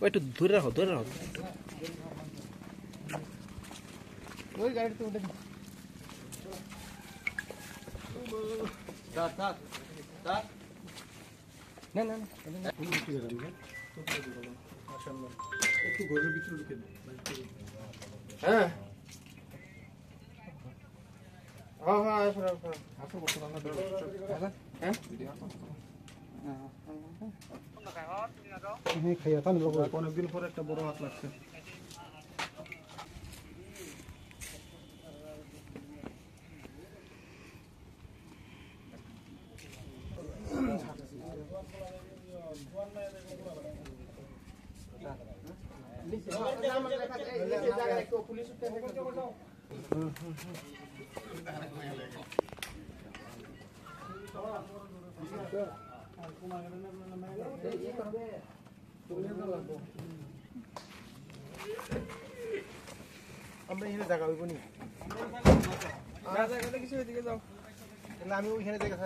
একটু ধরে রাখো ওই গাড়িতে উঠে একটু ঘরের ভিতরে ঢুকে হ্যাঁ অনেকদিন পরে একটা বড় হাত লাগছে। আমরা এখানে জায়গা হইব নি কিছু ওইদিকে যাও আমি ওইখানে জায়গা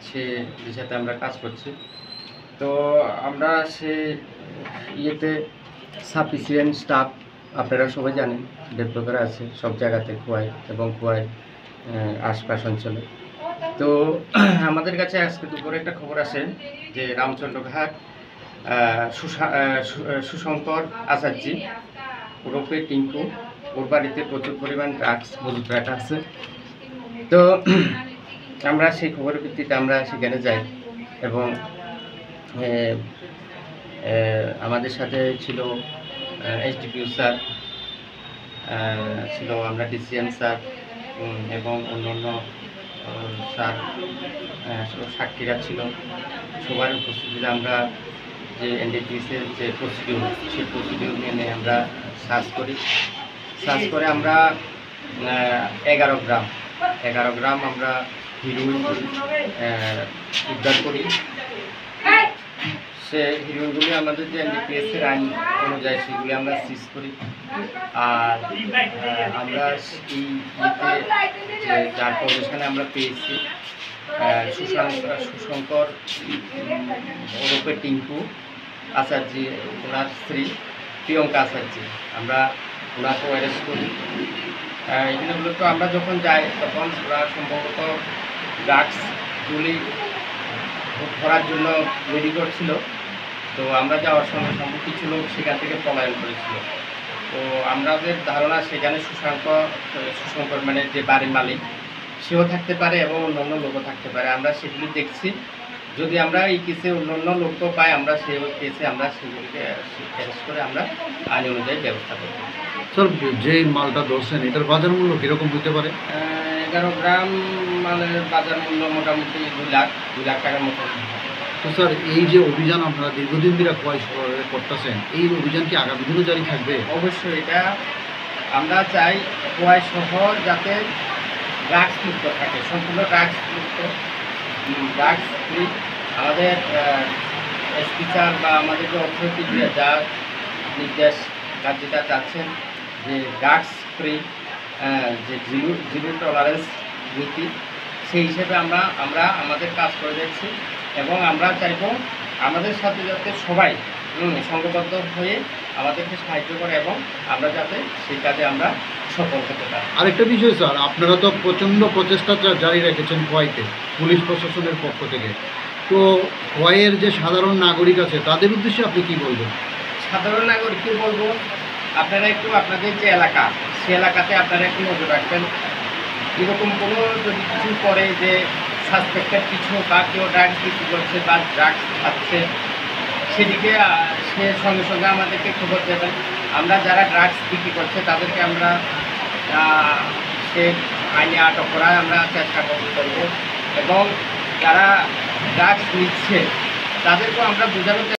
সে বিষয়তে আমরা কাজ করছি। তো আমরা সে ইয়েতে সাফিসিয়েন্ট স্টাফ আপনারা সবাই জানেন 1.5 করে আছে সব জায়গাতে খোয়াই এবং খোয়াই আশপাশ অঞ্চলে। তো আমাদের কাছে আজকে দুপুরে একটা খবর আসে যে রামচন্দ্রঘাট সুশঙ্কর আচার্যি ওরফে টিঙ্কু ওর বাড়িতে প্রচুর পরিমাণ ড্রাগস মজুত রাখা আছে। তো আমরা সেই খবরের ভিত্তিতে আমরা সেখানে যাই এবং আমাদের সাথে ছিল এসডিপিও স্যার ছিল, আমরা ডিসিএম স্যার এবং অন্যান্য স্যার সাক্ষীরা ছিল। সবার উপস্থিতিতে আমরা যে এনডিপিএসের যে প্রসিডিউর সেই প্রসিডিউর মেনে আমরা সার্চ করে আমরা 11 গ্রাম আমরা হিরোইন উদ্ধার করি। সে হিরোইনগুলি আমাদের যে এনডিপিএসের আইন অনুযায়ী সেগুলি আমরা সিজ করি। আর আমরা এই যে যার পজিশনে আমরা পেয়েছি সুশঙ্কর ওরফে টিঙ্কু আচার্যি, ওনার স্ত্রী প্রিয়ঙ্কা আচার্যি, আমরা ওনাকে অ্যারেস্ট করি। এগুলো তো আমরা যখন যাই তখন ওরা সম্ভবত ড্রাগসগুলি ধরার জন্য রেডি করছিল। তো আমরা যাওয়ার সঙ্গে সঙ্গে কিছু লোক সেখান থেকে পলায়ন করেছিল। তো আমাদের ধারণা সেখানে সুশঙ্কর মানে যে বাড়ির মালিক সেও থাকতে পারে এবং অন্যান্য লোকও থাকতে পারে। আমরা সেগুলি দেখছি, যদি আমরা এই কেসে অন্যান্য লোকও পাই আমরা সেই কেসে আমরা সেগুলিকে অ্যারেস্ট করে আমরা আইন অনুযায়ী ব্যবস্থা করব। স্যার, যে মালটা ধরছেন এটার বাজার মূল্য কীরকম হতে পারে? 11 গ্রাম মালের বাজার মূল্য মোটামুটি 2 লাখ টাকার মতো। তো স্যার, এই যে অভিযান আপনারা দীর্ঘদিন ধরে খোয়াই করতেছেন, এই অভিযান কি আগামী দিনও জারি থাকবে? অবশ্যই, এটা আমরা চাই খোয়াই শহর যাতে ড্রাগস মুক্ত থাকে, সম্পূর্ণ ড্রাগস মুক্ত, ড্রাগস ফ্রি। আমাদের এসপি স্যার বা আমাদের যে অথরিটি যা নির্দেশ কার্যটা চাচ্ছেন যে ড্রাগস ফ্রি, যে জিরো টলারেন্স নীতি, সেই হিসেবে আমরা আমাদের কাজ করে যাচ্ছি এবং আমরা চাইব আমাদের সাথে যাতে সবাই সংঘবদ্ধ হয়ে আমাদেরকে সাহায্য করে এবং আমরা যাতে সেই কাজে আমরা সফল হতে পারি। আরেকটা বিষয় স্যার, আপনারা তো প্রচণ্ড প্রচেষ্টা জারি রেখেছেন খোয়াইতে পুলিশ প্রশাসনের পক্ষ থেকে। তো খোয়াইয়ের যে সাধারণ নাগরিক আছে তাদের উদ্দেশ্যে আপনি কী বলবেন? সাধারণ নাগরিককে বলবো, আপনারা একটু আপনাদের যে এলাকা সে এলাকাতে আপনারা একটু নজর রাখবেন। এরকম কোনো যদি কিছু করে যে সাসপেক্টেড কিছু বা কেউ ড্রাগস বিক্রি করছে বা ড্রাগস খাচ্ছে, সেদিকে সে সঙ্গে সঙ্গে আমাদেরকে খবর দেবেন। আমরা যারা ড্রাগস বিক্রি করছে তাদেরকে আমরা সে আইনে আটক করার আমরা চেষ্টা করব এবং যারা ড্রাগস নিচ্ছে তাদেরকেও আমরা বোঝানোর